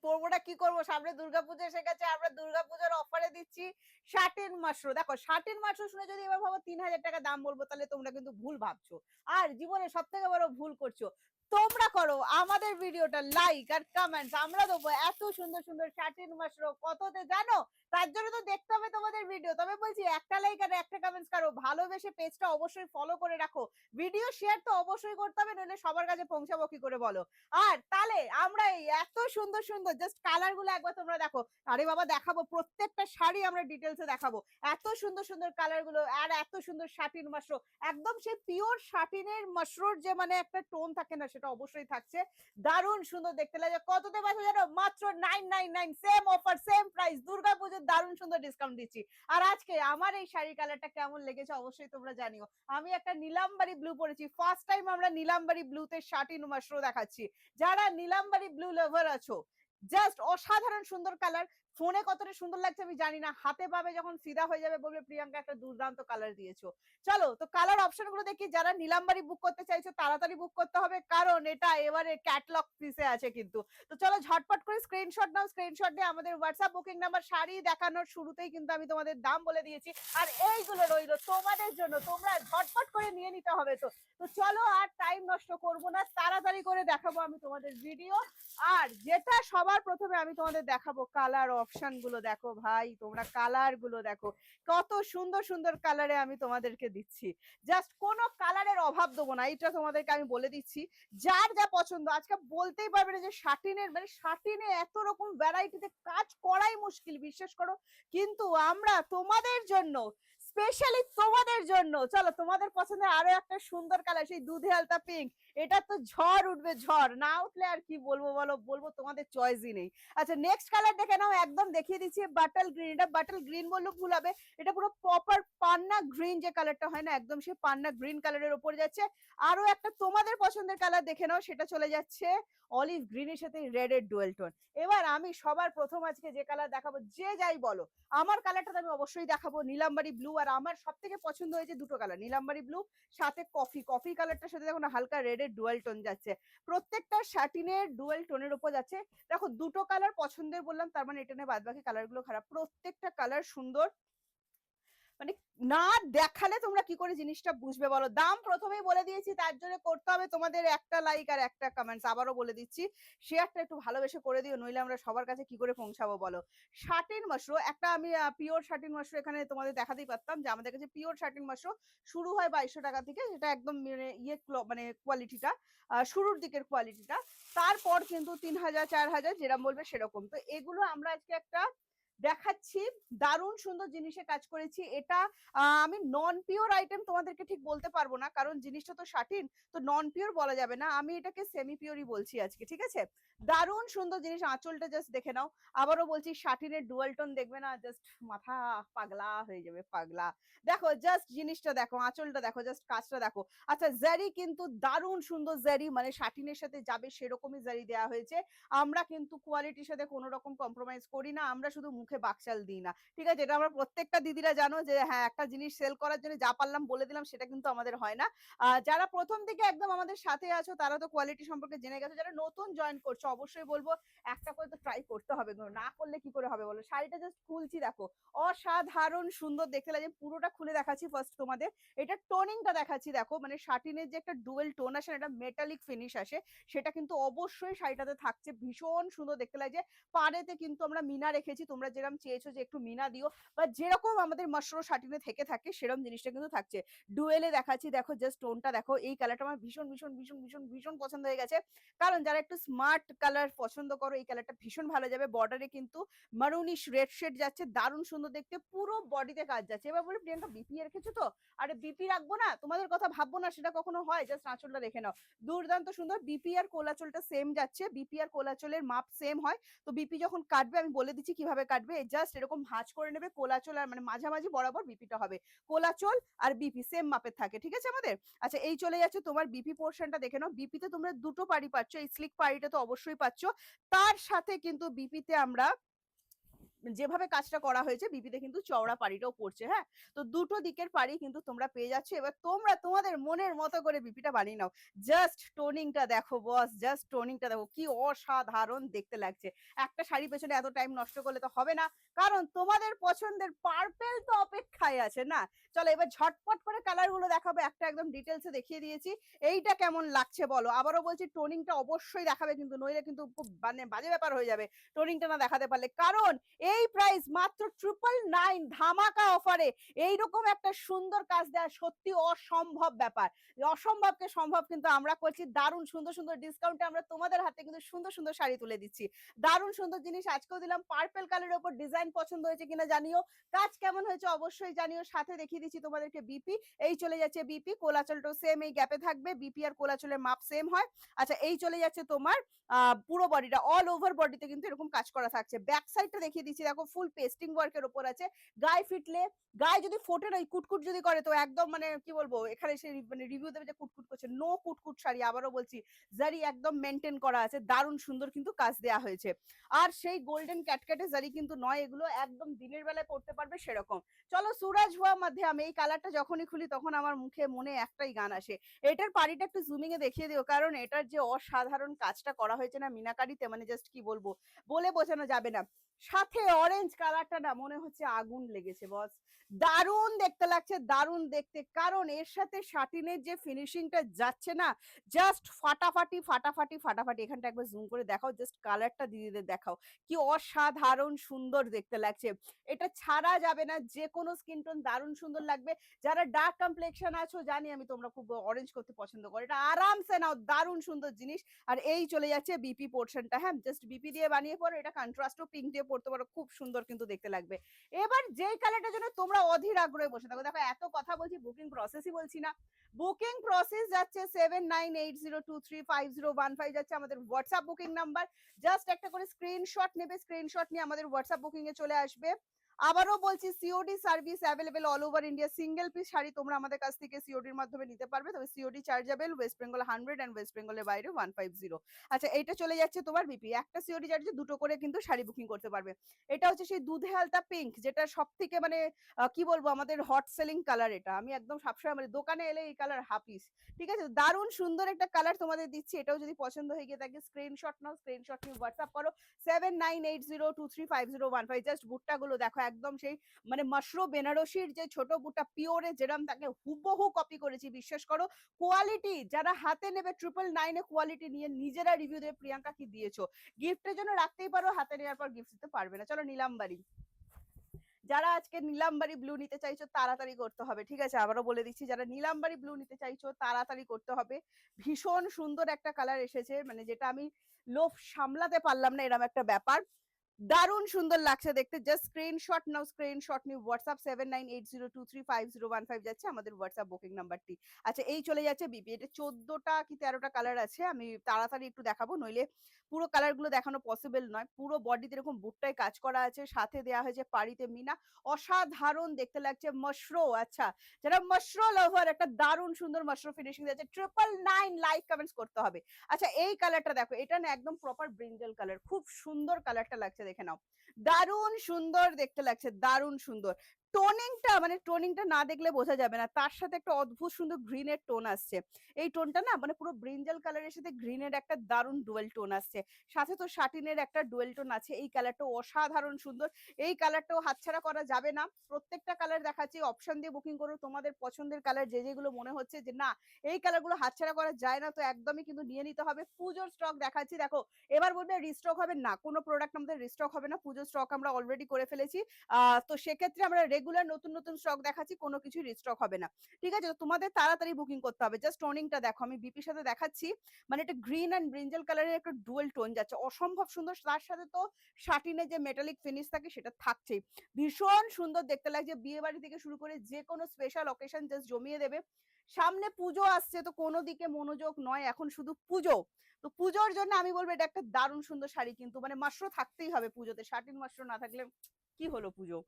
পরবোটা কি করবো, সামনে দুর্গাপুজো এসে গেছে, আমরা দুর্গাপুজোর অফারে দিচ্ছি শাটিন মাশরু। দেখো শাটিন মাশরু শুনে যদি এবার ভাবো 3000 টাকা দাম বলবো, তাহলে তোমরা কিন্তু ভুল ভাবছো, আর জীবনে সব থেকে বড় ভুল করছো। তোমরা করো আমাদের ভিডিওটা লাইক আর কমেন্টস, আমরা দেবো এত সুন্দর সুন্দর শাটিন মাশরু কততে জানো, তার জন্য তো দেখতে হবে তোমাদের ভিডিও। তবে বলছি একটা লাইক আর একটা কমেন্টস করো, ভালোবেসে পেজটা অবশ্যই ফলো করে রাখো, ভিডিও শেয়ার তো অবশ্যই করতে হবে, নইলে সবার কাছে পৌঁছাবো কি করে বলো। আর তাহলে আমরা এই এত সুন্দর সুন্দর জাস্ট কালার গুলো একবার তোমরা দেখো। আরে বাবা দেখাবো, প্রত্যেকটা শাড়ি আমরা ডিটেলসে দেখাবো, এত সুন্দর সুন্দর কালার গুলো আর এত সুন্দর শাটিন মাশরু, একদম সেই পিওর শাটিনের মাশরুর যে মানে একটা টোন থাকে না, সেটা অবশ্যই থাকছে। দারুণ সুন্দর দেখতে লাগে। কততে পাচ্ছ জানো? মাত্র 999, সেম অফার সেম প্রাইস, দুর্গাপুজোর দারুণ সুন্দর ডিসকাউন্ট দিচ্ছি। আর আজকে আমার এই শাড়ি কালারটা কেমন লেগেছে অবশ্যই তোমরা জানিও। আমি একটা নীলাম্বারি ব্লু পরেছি, ফার্স্ট টাইম আমরা নীলাম্বারি ব্লুতে শাটিন মাশরু দেখাচ্ছি। যারা নীলাম্বারি ব্লু লাভার আছো, জাস্ট অসাধারণ সুন্দর কালার। ফোনে কতটা সুন্দর লাগছে আমি জানি না, হাতে পাবে যখন ফিদা হয়ে যাবে বলবে প্রিয়াঙ্কা একটা দুর্দান্ত কালার দিয়েছো। চলো তো কালার অপশন গুলো দেখি। যারা নীলাম্বারি বুক করতে চাইছো তাড়াতাড়ি বুক করতে হবে, কারণ এটা এবারে ক্যাটলগ পিসে আছে কিন্তু। তো চলো ঝটপট করে স্ক্রিনশট নাও, স্ক্রিনশট দিয়ে আমাদের হোয়াটসঅ্যাপ বুকিং নাম্বার, শাড়ি দেখানোর শুরুতেই কিন্তু আমি তোমাদের দাম বলে দিয়েছি, আর এইগুলো রইলো তোমাদের জন্য, তোমরা ঝটপট করে নিয়ে নিতে হবে। তো তো চলো আর টাইম নষ্ট করব না, তাড়াতাড়ি করে দেখাবো আমি তোমাদের ভিডিও। আর যেটা সবার প্রথমে আমি তোমাদের দেখাবো কালার অপশন গুলো। দেখো ভাই তোমরা কালার গুলো দেখো, কত সুন্দর সুন্দর কালারে আমি তোমাদেরকে দিচ্ছি, জাস্ট কোনো কালারের অভাব দেবো না, এটা তোমাদেরকে আমি বলে দিচ্ছি। যার যা পছন্দ, আজকে বলতেই পারবে না যে শাটিনের মানে শাটিনে এত রকম ভ্যারাইটিতে কাজ করাই মুশকিল, বিশ্বাস করো। কিন্তু আমরা তোমাদের জন্য, স্পেশালি তোমাদের জন্য, চলো তোমাদের পছন্দের আরো একটা সুন্দর কালার, সেই দুধে আলতা পিঙ্ক, এটা তো ঝড় উঠবে ঝড়, না উঠলে আর কি বলবো বলো, বলবো তোমাদের চয়েসই নেই। আচ্ছা নেক্সট কালার দেখে নাও, একদম দেখিয়ে দিচ্ছি বাটল গ্রিন। এটা বাটল গ্রিন বললে ভুল হবে, এটা পুরো প্রপার পান্না গ্রিন যে কালারটা হয় না, একদম সেই পান্না গ্রিন কালারের উপর যাচ্ছে। আরো একটা তোমাদের পছন্দের কালার দেখে নাও, সেটা চলে যাচ্ছে অলিভ গ্রিনের সাথে রেড এর ডুয়েল টোন। এবার আমি সবার প্রথম আজকে যে কালার দেখাবো, যে যাই বলো আমার কালারটা আমি অবশ্যই দেখাবো নীলাম্বারি ব্লু। আর আমার সব থেকে পছন্দ হয়েছে দুটো কালার, নীলাম্বারি ব্লু সাথে কফি কালারটার সাথে দেখো না হালকা রেড এর ডুয়েল টোন যাচ্ছে, প্রত্যেকটা শাটিনের ডুয়েল টোনের উপর যাচ্ছে। দেখো দুটো কালার পছন্দের বললাম, তার মানে এটা নিয়ে বাদ বাকি কালার গুলো খারাপ, প্রত্যেকটা কালার সুন্দর, মানে না দেখালে তোমরা কি করে জিনিসটা বুঝবে বলো। দাম প্রথমেই বলে দিয়েছি, তার জন্য করতে হবে তোমাদের একটা লাইক আর একটা কমেন্টস। আবারও বলে দিচ্ছি, শেয়ারটা একটু ভালোবেসে করে দিও, নইলে আমরা সবার কাছে কি করে পৌঁছাবো বলো। শাটিন মাশরু একটা আমি পিওর শাটিন মাশরু এখানে তোমাদের দেখাতেই পারতাম যে আমাদের কাছে পিওর শাটিন মাশরু শুরু হয় 2200 টাকা থেকে, যেটা একদম ইয়ে মানে কোয়ালিটিটা শুরুর দিকের কোয়ালিটিটা, তারপর কিন্তু 3000 4000 যেরকম বলবে সেরকম। তো এগুলো আমরা আজকে একটা দেখাচ্ছি, দারুণ সুন্দর জিনিসে কাজ করেছি। এটা আমি নন পিওর আইটেম তোমাদেরকে ঠিক বলতে পারবো না, কারণ জিনিসটা তো শাটিন, তো নন পিওর বলা যাবে না, আমি এটাকে সেমি পিওরই বলছি আজকে, ঠিক আছে। দারুণ সুন্দর জিনিস, আঁচলটা জাস্ট দেখে নাও। আবারও বলছি শাটিনের ডুয়াল টোন দেখবে না, জাস্ট মাথা পাগলা হয়ে যাবে, পাগলা। দেখো জাস্ট জিনিসটা দেখো, আঁচলটা দেখো, জাস্ট কাজটা দেখো। আচ্ছা জারি কিন্তু দারুণ সুন্দর জারি, মানে শাটিনের সাথে যাবে সেরকমই জারি দেওয়া হয়েছে। আমরা কিন্তু কোয়ালিটির সাথে কোনো রকম কম্প্রোমাইজ করি না, আমরা শুধু মুখে বাকচাল দিই না, ঠিক আছে। এটা আমরা প্রত্যেকটা দিদিরা জানো যে হ্যাঁ একটা জিনিস সেল করার জন্য যা পারলাম বলে দিলাম, সেটা কিন্তু আমাদের হয় না। যারা প্রথম থেকে একদম আমাদের সাথে আছো তারা তো কোয়ালিটি সম্পর্কে জেনে গেছো, যারা নতুন জয়েন করছো অবশ্যই বলবো একটা করে তো ট্রাই করতে হবে, না করলে কি করে হবে বলো। শাড়িটা জাস্ট খুলছি দেখো, অসাধারণ সুন্দর দেখতে লাগে, পুরোটা খুলে দেখাচ্ছি ফার্স্ট তোমাদের। এটা টোনিংটা দেখাচ্ছি দেখো, মানে শাটিনের যে একটা ডুয়েল টোন আসে, একটা মেটালিক ফিনিশ আসে, সেটা কিন্তু অবশ্যই শাড়িটাতে থাকছে, ভীষণ সুন্দর দেখতে লাগে। পাড়েতে কিন্তু আমরা মিনা রেখেছি, তোমরা যেরকম চেয়েছো যে একটু মিনা দিও, বা যেরকম আমাদের মাশরু শাটিনে থেকে থাকে সেরকম জিনিসটা কিন্তু থাকছে। ডুয়েলে দেখাচ্ছি দেখো, জাস্ট টোনটা দেখো, এই কালারটা আমার ভীষণ ভীষণ ভীষণ ভীষণ ভীষণ পছন্দ হয়ে গেছে। কারণ যারা একটু স্মার্ট কালার পছন্দ করো, এই কালারটা ভীষণ ভালো যাবে। বর্ডারে কিন্তু মারুনিশ রেড শেড যাচ্ছে, দারুণ সুন্দর দেখতে, পুরো বডিতে কাজ যাচ্ছে। এবার বলে প্রিয়াঙ্কা বিপি রেখেছো তো, আরে বিপি রাখবো না, তোমাদের কথা ভাববো না, সেটা কখনো হয়? জাস্ট আঁচলটা দেখে নাও, দুর্দান্ত সুন্দর। বিপি আর কোলাচলটা সেম যাচ্ছে, বিপি আর কোলাচলের মাপ সেম হয়। তো বিপি যখন কাটবে আমি বলে দিচ্ছি কিভাবে কাটবে, জাস্ট এরকম ভাঁজ করে নেবে, কোলাচল আর মানে মাঝামাঝি বরাবর বিপিটা হবে, কোলাচল আর বিপি সেম মাপের থাকে, ঠিক আছে আমাদের। আচ্ছা এই চলে যাচ্ছে তোমার বিপি পোর্শনটা দেখে নাও, বিপিতে তোমরা দুটো পাড়ি পাচ্ছ, এই স্লিক পাড়িটা তো অবশ্যই পাচ্ছ, তার সাথে কিন্তু বিপিতে আমরা যেভাবে কাজটা করা হয়েছে বিপিতে কিন্তু চওড়া পাড়িটাও পড়ছে, হ্যাঁ? তো দুটো দিকের পাড়ি কিন্তু তোমরা পেয়ে যাচ্ছ। এবার তোমরা তোমাদের মনের মতো করে বিপিটা বানিয়ে নাও। জাস্ট টোনিংটা দেখো বস, জাস্ট টোনিংটা দেখো কি অসাধারণ দেখতে লাগছে। একটা শাড়ি পেছনে এত টাইম নষ্ট করলে তো হবে না। কারণ তোমাদের পছন্দের পার্পল তো অপেক্ষায় আছে না? চলো এবার ঝটপট করে কালার গুলো দেখাবো। একটা একদম ডিটেইলসে দেখিয়ে দিয়েছি। এইটা কেমন লাগছে বলো? আবারও বলছি টোনিংটা অবশ্যই দেখাবে কিন্তু, নইলে কিন্তু খুব মানে বাজে ব্যাপার হয়ে যাবে টোনিংটা না দেখাতে পারলে। কারণ এই প্রাইস মাত্র 999 ধামাকা অফারে এইরকম একটা সুন্দর কাজ দেওয়া সত্যি অসম্ভব ব্যাপার। অসম্ভবকে সম্ভব কিন্তু আমরা করছি। দারুণ সুন্দর সুন্দর ডিসকাউন্টে আমরা তোমাদের হাতে কিন্তু সুন্দর সুন্দর শাড়ি তুলে দিচ্ছি। দারুণ সুন্দর জিনিস আজকেও দিলাম। পার্পল কালারের উপর ডিজাইন পছন্দ হয়েছে কিনা জানিও, কাজ কেমন হয়েছে অবশ্যই জানিও। সাথে দেখিয়ে দিচ্ছি তোমাদেরকে বিপি। এই চলে যাচ্ছে বিপি, কোলাচলটাও সেম এই গ্যাপে থাকবে। বিপি আর কোলাচলের মাপ সেম হয়। আচ্ছা এই চলে যাচ্ছে তোমার পুরো বডিটা, অল ওভার বডিতে কিন্তু এরকম কাজ করা থাকছে। ব্যাক সাইডটা দেখিয়ে দিচ্ছি, দেখো ফুল পেস্টিং ওয়ার্কের উপর আছে। গায়ে ফিটলে, গায়ে যদি ফোটে না কুটকুট যদি করে তো একদম মানে কি বলবো, এখানে এসে মানে রিভিউ দেবে যে কুটকুট করছে। নো কুটকুট শাড়ি, আবারও বলছি জারি একদম মেনটেন করা আছে। দারুণ সুন্দর কিন্তু কাজ দেওয়া হয়েছে। আর সেই গোল্ডেন ক্যাটক্যাটে জারি কিন্তু নয়, এগুলো একদম দিনের বেলায় পড়তে পারবে সেরকম। চলো সুরাজ হুয়া মধ্যে আমি এই কালারটা যখনই খুলি তখন আমার মুখে মনে একটাই গান আসে। এটার পাড়িটা একটু জুমিং এ দেখিয়ে দিও, কারণ এটার যে অসাধারণ কাজটা করা হয়েছে না মিনাকারিতে, মানে জাস্ট কি বলবো, বলে বোঝানো যাবে না। সাথে অরেঞ্জ কালারটা না মনে হচ্ছে আগুন লেগেছে বস। দারুণ দেখতে লাগছে, দারুণ দেখতে। কারণ এর সাথে শাটিনের যে ফিনিশিংটা যাচ্ছে না, জাস্ট ফাটাফাটি ফাটাফাটি ফাটাফাটি। এখানটা একবার জুম করে দেখাও, জাস্ট কালারটা দিদিদের দেখাও কি অসাধারণ সুন্দর দেখতে লাগছে। এটা ছাড়া যাবে না, যে কোনো স্কিন টোন দারুণ সুন্দর লাগবে। যারা ডার্ক কমপ্লেকশন আছো জানি আমি তোমরা খুব অরেঞ্জ করতে পছন্দ করো, এটা আরামসে নাও, দারুণ সুন্দর জিনিস। আর এই চলে যাচ্ছে বিপি পোর্শনটা, হ্যাঁ জাস্ট বিপি দিয়ে বানিয়ে পড়ো। এটা কন্ট্রাস্টও পিঙ্ক দিয়ে পড়তে পারো, খুব সুন্দর কিন্তু দেখতে লাগবে। এবার যেই কালারটার জন্য তোমরা অধীর আগ্রহে বসে থাকো, দেখো এত কথা বলছি বুকিং প্রসেসই বলছি না। বুকিং প্রসেস যাচ্ছে 7980235015 যাচ্ছে আমাদের হোয়াটসঅ্যাপ বুকিং নাম্বার। জাস্ট একটা করে স্ক্রিনশট নেবে, স্ক্রিনশট নিয়ে আমাদের হোয়াটসঅ্যাপ বুকিং এ চলে আসবে। আবারও বলছি COD service available all over India. Single piece sari তোমরা আমাদের কাছ থেকে সিওডির মাধ্যমে নিতে পারবে, তবে COD chargeable. West Bengal 100 and West বেঙ্গলের বাইরে 150। আচ্ছা এইটা চলে যাচ্ছে তোমার বিপি, একটা সিওডি চার্জে দুটো করে কিন্তু শাড়ি বুকিং করতে পারবে। এটা হচ্ছে সেই দুধে হালতা পিঙ্ক, যেটা সব থেকে মানে কি বলবো আমাদের হট সেলিং কালার। এটা আমি একদম সবসময় মানে দোকানে এলে এই কালার হাফিস। ঠিক আছে, দারুণ সুন্দর একটা কালার তোমাদের দিচ্ছি। এটাও যদি পছন্দ হয়ে গিয়ে থাকে স্ক্রিনশট নাও, স্ক্রিনশট নিয়ে হোয়াটসঅ্যাপ করো 7980235015। জাস্ট বুটটা গুলো দেখো একদম সেই মানে মাশরুম বেনারসির যে ছোট বুটটা পিওরে যেরকম তাকে হুবহু কপি করেছি, বিশ্বাস করো। কোয়ালিটি যারা হাতে নেবে 999 এ কোয়ালিটি নিয়ে নিজেরা রিভিউ দেবে প্রিয়াঙ্কা কি দিয়েছো। গিফটের জন্য রাখতেই পারো, হাতে নেওয়ার পর গিফট দিতে পারবে না। চলো নীলাম্বারি, যারা আজকে নীলাম্বারি ব্লু নিতে চাইছো তাড়াতাড়ি করতে হবে, ঠিক আছে আবারও বলে দিচ্ছি, যারা নীলাম্বারি ব্লু নিতে চাইছো তাড়াতাড়ি করতে হবে। ভীষণ সুন্দর একটা কালার এসেছে, মানে যেটা আমি লোভ সামলাতে পারলাম না, এরকম একটা ব্যাপার। দারুণ সুন্দর লাগছে দেখতে। জাস্ট স্ক্রিনশট নাও, স্ক্রিনশট নিয়ে হোয়াটসঅ্যাপ 7980235015 যাচ্ছে আমাদের হোয়াটসঅ্যাপ বুকিং নাম্বারটি। আচ্ছা এই চলে যাচ্ছে বিপি, এটা 14টা কি 13টা কালার আছে, আমি তাড়াতাড়ি একটু দেখাবো নইলে পুরো কালার গুলো দেখানো পসিবল নয়। পুরো বডিতে এরকম বুটটায় কাজ করা আছে, সাথে দেওয়া হয়েছে পাড়িতে মিনা, অসাধারণ দেখতে লাগছে। মশরো, আচ্ছা যারা মশরো লাভার, একটা দারুণ সুন্দর মশরো ফিনিশিং আছে। 999 লাইক কমেন্টস করতে হবে। আচ্ছা এই কালারটা দেখো, এটা না একদম প্রপার ব্রিঞ্জাল কালার, খুব সুন্দর কালারটা লাগছে, দেখে নাও দারুণ সুন্দর দেখতে লাগছে, দারুণ সুন্দর। টোনিংটা মানে টোনিংটা না দেখলে বোঝা যাবে না, তার সাথে একটা অদ্ভুত সুন্দর গ্রিনের টোন আসছে। এই টোনটা না মানে পুরো ব্রিঞ্জাল কালারের সাথে গ্রিনের একটা দারুণ ডুয়েল টোন আসছে, সাথে তো শাটিনের একটা ডুয়েল টোন আছে। এই কালারটা অসাধারণ সুন্দর, এই কালারটাও হাতছাড়া করা যাবে না। প্রত্যেকটা কালার দেখাচ্ছি, অপশন দিয়ে বুকিং করো তোমাদের পছন্দের কালার, যে যেগুলো মনে হচ্ছে যে না এই কালারগুলো হাতছাড়া করা যায় না, তো একদমই কিন্তু নিয়ে নিতে হবে। পুজোর স্টক দেখাচ্ছি দেখো, এবার বলবে রিস্টক হবে না, কোনো প্রোডাক্ট আমাদের রিস্টক হবে না, পুজোর স্টক আমরা অলরেডি করে ফেলেছি। তো সেক্ষেত্রে আমরা রেগুলার নতুন নতুন স্টক দেখাচ্ছি, কোনো কিছু রিস্টক হবে না, ঠিক আছে। তো তোমাদের তাড়াতাড়ি বুকিং করতে হবে। জাস্ট টোনিংটা দেখো, আমি বিপির সাথে দেখাচ্ছি, মানে এটা গ্রিন এন্ড ব্রিঞ্জাল কালারের একটা ডুয়েল টোন যাচ্ছে, অসম্ভব সুন্দর। তার সাথে তো শাটিনের যে মেটালিক ফিনিশ থাকে সেটা থাকছেই, ভীষণ সুন্দর দেখতে লাগছে। বিয়ে বাড়ি থেকে শুরু করে যে কোনো স্পেশাল অকেশন জাস্ট জমিয়ে দেবে। সামনে পুজো আসছে, তো কোনো দিকে মনোযোগ নয়, এখন শুধু পুজো। তো পুজোর জন্য আমি বলবো এটা একটা দারুণ সুন্দর শাড়ি, কিন্তু মানে মাশরো থাকতেই হবে পুজোতে, শাটিন মাশরো না থাকলে কি হলো পুজো।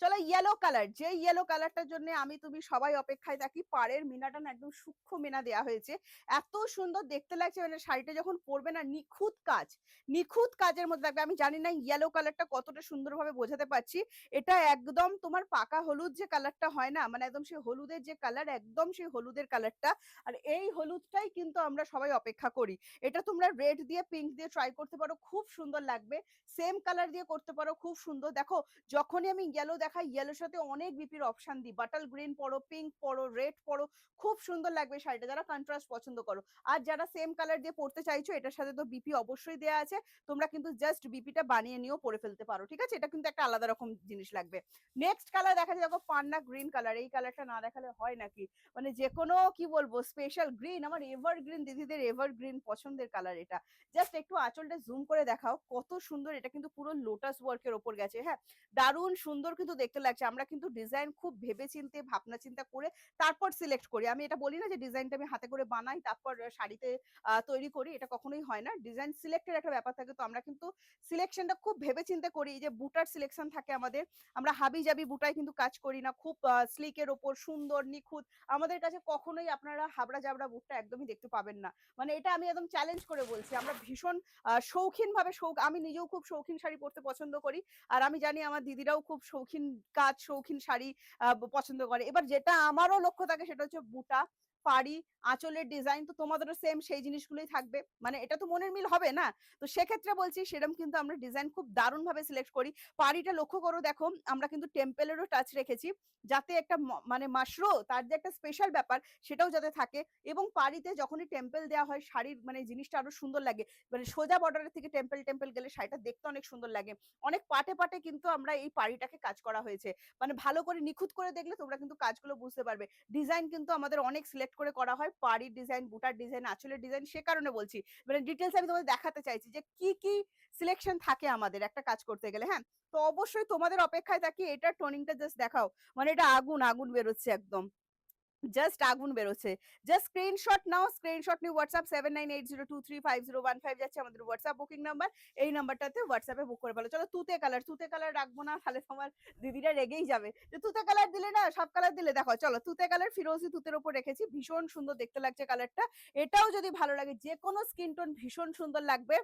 চলো ইয়েলো কালার, যে ইয়েলো কালারটার জন্য আমি তুমি সবাই অপেক্ষায় থাকি। পাড়ের মিনাটা না একদম সূক্ষ্ম মিনা দেওয়া হয়েছে, এত সুন্দর দেখতে লাগছে, মানে শাড়িটা যখন পরবে না নিখুঁত কাজ, নিখুঁত কাজের মধ্যে থাকবে। আমি জানি না ইয়েলো কালারটা কতটা সুন্দরভাবে বোঝাতে পারছি। এটা একদম তোমার পাকা হলুদ যে কালারটা হয় না, মানে একদম সেই হলুদের যে কালার, একদম সেই হলুদের কালারটা। আর এই হলুদটাই কিন্তু আমরা সবাই অপেক্ষা করি। এটা তোমরা রেড দিয়ে পিঙ্ক দিয়ে ট্রাই করতে পারো, খুব সুন্দর লাগবে। সেম কালার দিয়ে করতে পারো, খুব সুন্দর। দেখো যখনই আমি ইয়েলো দেখাই, ইয়েলোর সাথে অনেক বিপির অপশন দিই, বাটাল গ্রিন পরো, পিঙ্ক পরো, রেড পরো, খুব সুন্দর লাগবে শাড়িটা, যারা কন্ট্রাস্ট পছন্দ করো। আর যারা সেম কালার দিয়ে পড়তে চাইছো, এটার সাথে তো বিপি অবশ্যই দেওয়া আছে, তোমরা কিন্তু জাস্ট বিপিটা বানিয়ে নিয়েও পরে ফেলতে পারো, ঠিক আছে? এটা কিন্তু একটা আলাদা রকম জিনিস লাগবে। নেক্সট কালার দেখা যায়, দেখো পান্না গ্রিন কালার, এই কালারটা না দেখালে হয় নাকি, মানে যে কোনো কি বলবো স্পেশাল গ্রিন, আমার এভারগ্রিন দিদিদের এভারগ্রিন পছন্দের কালার এটা। জাস্ট একটু আঁচলটা জুম করে দেখাও কত সুন্দর, এটা কিন্তু পুরো লোটাস ওয়ার্কের ওপর গেছে, হ্যাঁ দারুণ সুন্দর কিন্তু দেখতে লাগছে। আমরা কিন্তু ডিজাইন খুব ভেবে চিন্তে ভাবনা চিন্তা করে তারপর সিলেক্ট করি। আমি এটা বলি না যে ডিজাইনটা আমি হাতে করে বানাই তারপর শাড়িতে তৈরি করি, এটা কখনোই হয় না। ডিজাইন সিলেক্টের একটা ব্যাপার থাকে, তো আমরা কিন্তু সিলেকশনটা খুব ভেবে চিন্তে করি। এই যে বুটার সিলেকশন থাকে আমাদের, আমরা হাবি জাবি বুটায় কিন্তু কাজ করি না, খুব স্লিকের ওপর সুন্দর নিখুঁত। আমাদের কাছে কখনোই আপনারা হাবড়া জাবড়া বুটটা একদমই দেখতে পাবেন না, মানে এটা আমি একদম চ্যালেঞ্জ করে বলছি। আমরা ভীষণ শৌখিন ভাবে, আমি নিজেও খুব শৌখিন শাড়ি পরতে পছন্দ করি, আর আমি জানি আমার দিদিরাও খুব শৌখিন কাজ, শৌখিন শাড়ি পছন্দ করে। এবার যেটা আমারও লক্ষ্য থাকে সেটা হচ্ছে বুটা, পাড়ি, আঁচলের ডিজাইন, তো তোমাদেরও সেম সেই জিনিসগুলোই থাকবে, মানে এটা তো মনের মিল হবে না। তো সেক্ষেত্রে বলছি সেরকম কিন্তু আমরা ডিজাইন খুব দারুণ ভাবে সিলেক্ট করি। পাড়িটা লক্ষ্য করো, দেখো আমরা কিন্তু টেম্পেলেরও টাচ রেখেছি, যাতে একটা মানে মাশরো তার যে একটা স্পেশাল ব্যাপার সেটাও যাতে থাকে। এবং পাড়িতে যখনই টেম্পেল দেওয়া হয় শাড়ির মানে জিনিসটা আরো সুন্দর লাগে, মানে সোজা বর্ডারের থেকে টেম্পেল টেম্পেল গেলে শাড়িটা দেখতে অনেক সুন্দর লাগে। অনেক পাটে পাটে কিন্তু আমরা এই পাড়িটাকে কাজ করা হয়েছে, মানে ভালো করে নিখুঁত করে দেখলে তোমরা কিন্তু কাজগুলো বুঝতে পারবে। ডিজাইন কিন্তু আমাদের অনেক সিলেক্ট করে করা হয়, পাড়ির ডিজাইন, বুটার ডিজাইন, আঁচলের ডিজাইন, সে কারণে বলছি মানে ডিটেলস আমি তোমাদের দেখাতে চাইছি যে কি কি সিলেকশন থাকে আমাদের একটা কাজ করতে গেলে, হ্যাঁ। তো অবশ্যই তোমাদের অপেক্ষায় থাকি, এটা টোনিংটা জাস্ট দেখাও, মানে এটা আগুন আগুন বেরোচ্ছে একদম, জাস্ট আগুন বেরোচ্ছে। জাস্ট স্ক্রিনশট নাও, স্ক্রিনশট নিয়ে হোয়াটসঅ্যাপ 7980235015 যাচ্ছে আমাদের হোয়াটসঅ্যাপ বুকিং নাম্বার। এই নাম্বারটাতে হোয়াটসঅ্যাপে বুক করে ফেলো। চলো তুতে কালার, তুতে কালার রাখবো না তাহলে তোমার দিদিরা রেগেই যাবে যে তুতে কালার দিলে না, সব কালার দিলে। দেখো চলো তুতে কালার, ফিরোজি তুতের উপর রেখেছি, ভীষণ সুন্দর দেখতে লাগছে কালারটা। এটাও যদি ভালো লাগে, যে কোনো স্কিন টোন ভীষণ সুন্দর লাগবে।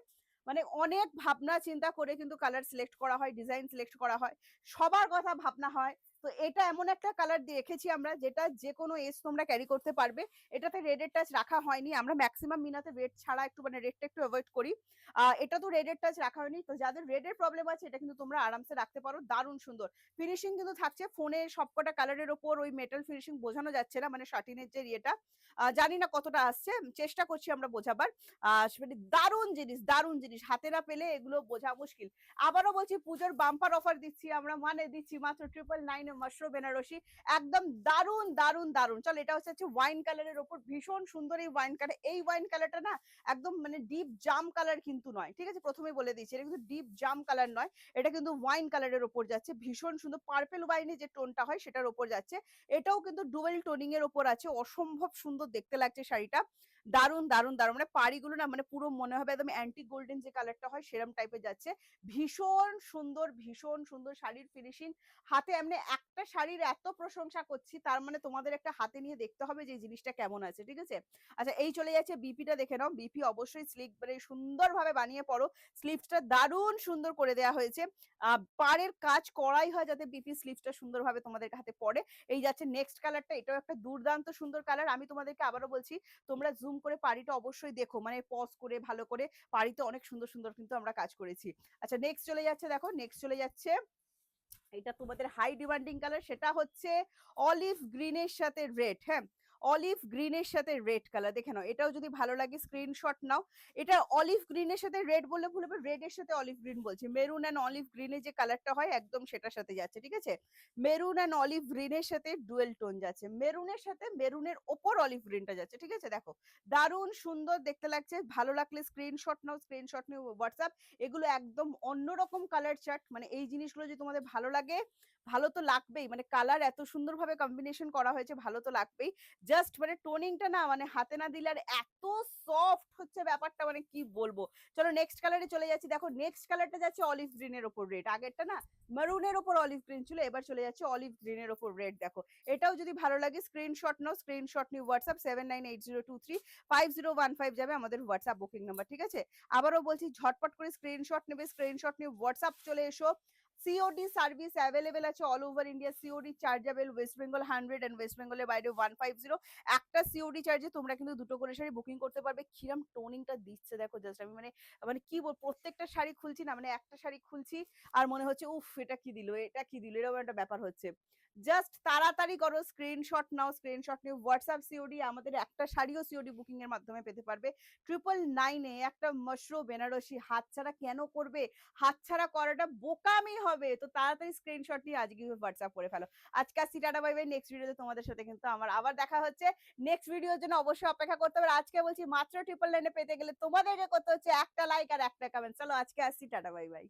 মানে অনেক ভাবনা চিন্তা করে কিন্তু কালার সিলেক্ট করা হয়, ডিজাইন সিলেক্ট করা হয়, সবার কথা ভাবনা হয়। তো এটা এমন একটা কালার দেখেছি আমরা, যেটা যে কোনো এজ তোমরা ক্যারি করতে পারবে। এটাতে রেডের টাচ রাখা হয়নি, আমরা ম্যাক্সিমাম মিনাতে রেড ছাড়া একটু মানে রেডটা একটু অ্যাভয়েড করি। এটা তো রেডের টাচ রাখা হয়নি, তো যাদের রেডের প্রবলেম আছে এটা কিন্তু তোমরা আরামসে রাখতে পারো, দারুণ সুন্দর ফিনিশিং কিন্তু থাকছে। ফোনে সবকটা কালারের ওপর ওই মেটাল ফিনিশিং বোঝানো যাচ্ছে না, মানে শাটিনের যে ইয়েটা জানি না কতটা আসছে, চেষ্টা করছি আমরা বোঝাবার। মানে দারুণ জিনিস, দারুণ জিনিস, হাতে না পেলে এগুলো বোঝা মুশকিল। আবারও বলছি পুজোর বাম্পার অফার দিচ্ছি আমরা, মানে দিচ্ছি মাত্র 999 এ মাশরো বেনারসি, একদম দারুণ দারুণ দারুণ। চল এটা হচ্ছে ওয়াইন কালারের ওপর, ভীষণ সুন্দর এই ওয়াইন কালার। এই ওয়াইন কালারটা না একদম মানে ডিপ জাম কালার কিন্তু নয়, ঠিক আছে, প্রথমেই বলে দিচ্ছি এটা কিন্তু ডিপ জাম কালার নয়, এটা কিন্তু ওয়াইন কালারের ওপর যাচ্ছে, ভীষণ সুন্দর পার্পল ওয়াইনে যে টোনটা হয় সেটার ওপর যাচ্ছে। এটাও কিন্তু ডুয়েল টোনিং এর ওপর আছে, অসম্ভব সুন্দর দেখতে লাগছে শাড়িটা, দারুণ দারুণ দারুণ। মানে পাড়িগুলো না মানে পুরো মনে হবে একদম অ্যান্টি গোল্ডেন যে কালারটা হয় সেরকম টাইপের যাচ্ছে, ভীষণ সুন্দর, ভীষণ সুন্দর শাড়ির ফিনিশিং। হাতে এমনি একটা শাড়ির এত প্রশংসা করছি, তার মানে তোমাদের একটা হাতে নিয়ে দেখতে হবে যে জিনিসটা কেমন আছে, ঠিক আছে? আচ্ছা এই চলে যাচ্ছে বিপিটা দেখে নাও। বিপি অবশ্যই স্লিক মানে সুন্দরভাবে বানিয়ে পড়ো, স্লিভসটা দারুণ সুন্দর করে দেওয়া হয়েছে। পাড়ের কাজ করাই হয় যাতে বিপি স্লিভসটা সুন্দরভাবে তোমাদের হাতে পড়ে। এই যাচ্ছে নেক্সট কালারটা, এটাও একটা দুর্দান্ত সুন্দর কালার। আমি তোমাদেরকে আবারও বলছি তোমরা জুম করে পাড়িটা অবশ্যই দেখো, মানে পজ করে ভালো করে, পাড়িতে অনেক সুন্দর সুন্দর কিন্তু আমরা কাজ করেছি। আচ্ছা নেক্সট চলে যাচ্ছে, দেখো নেক্সট চলে যাচ্ছে, এটা তোমাদের হাই ডিমান্ডিং কালার, সেটা হচ্ছে অলিভ গ্রিনের সাথে রেড, হ্যাঁ অলিভ গ্রিনের সাথে রেড কালার দেখে নাও। এটাও যদি ভালো লাগে স্ক্রিনশট নাও। এটা অলিভ গ্রিনের সাথে রেড বললে ভুল হবে, রেড এর সাথে অলিভ গ্রিন বলছি, মেরুন এন্ড অলিভ গ্রিনের যে কালারটা হয় একদম সেটার সাথে যাচ্ছে, ঠিক আছে? মেরুন এন্ড অলিভ গ্রিনের সাথে ডুয়েল টোন যাচ্ছে, মেরুনের সাথে মেরুনের ওপর অলিভ গ্রিনটা যাচ্ছে, ঠিক আছে? দেখো দারুণ সুন্দর দেখতে লাগছে, ভালো লাগলে স্ক্রিনশট নাও, স্ক্রিনশট নিয়ে হোয়াটসঅ্যাপ। এগুলো একদম অন্যরকম কালার চার্ট, মানে এই জিনিসগুলো যদি তোমাদের ভালো লাগে, ভালো তো লাগবেই, মানে কালার এত সুন্দরভাবে কম্বিনেশন করা হয়েছে, ভালো তো লাগবেই। জাস্ট মানে টোনিংটা না মানে হাতে না দিলে আর এত সফট হচ্ছে ব্যাপারটা, মানে কি বলবো। চলো নেক্সট কালারে চলে যাচ্ছি। দেখো নেক্সট কালারটা যাচ্ছে অলিভ গ্রিনের ওপর রেড। আগেরটা না মারুনের ওপর অলিভ গ্রিন ছিল, এবার চলে যাচ্ছে অলিভ গ্রিনের ওপর রেড। দেখো এটাও যদি ভালো লাগে স্ক্রিনশট নাও, স্ক্রিনশট নিয়ে হোয়াটসঅ্যাপ 7980235015 যাবে আমাদের হোয়াটসঅ্যাপ বুকিং নাম্বার, ঠিক আছে। আবারও বলছি ঝটপট করে স্ক্রিনশট নেবে, স্ক্রিনশট নিয়ে হোয়াটসঅ্যাপ চলে এসো। সিওডি সার্ভিস অ্যাভেলেবেল আছে all over India. COD chargeable, West Bengal 100 and West বেঙ্গলের বাইরে 150। একটা সিওডি চার্জে তোমরা কিন্তু দুটো করে শাড়ি বুকিং করতে পারবে। কিরম টোনিংটা দিচ্ছে দেখো জাস্ট, আমি মানে মানে কি বল, প্রত্যেকটা শাড়ি খুলছি না, মানে একটা শাড়ি খুলছি আর মনে হচ্ছে উফ এটা কি দিল, এটা কি দিল, এরকম একটা ব্যাপার হচ্ছে। জাস্ট তাড়াতাড়ি করো, স্ক্রিনশট নাও, স্ক্রিনশট নিয়ে হোয়াটসঅ্যাপ সিওডি, আমাদের একটা শাড়িও সিওডি বুকিং এর মাধ্যমে পেতে পারবে। 999 এ একটা মশরো বেনারসি হাতছাড়া কেন করবে? হাতছাড়া করাটা বোকামি হবে। তো তাড়াতাড়ি স্ক্রিনশট নিয়ে আজকে হোয়াটসঅ্যাপ করে ফেলো। আজকে আসছি, টাটা বাই বাই। নেক্সট ভিডিওতে তোমাদের সাথে কিন্তু আমার আবার দেখা হচ্ছে। নেক্সট ভিডিওর জন্য অবশ্যই অপেক্ষা করতে হবে। আজকে বলছি মাত্র 999 পেতে গেলে তোমাদেরকে করতে হচ্ছে একটা লাইক আর একটা কমেন্ট। চলো আজকে আসছি, টাটা বাই বাই।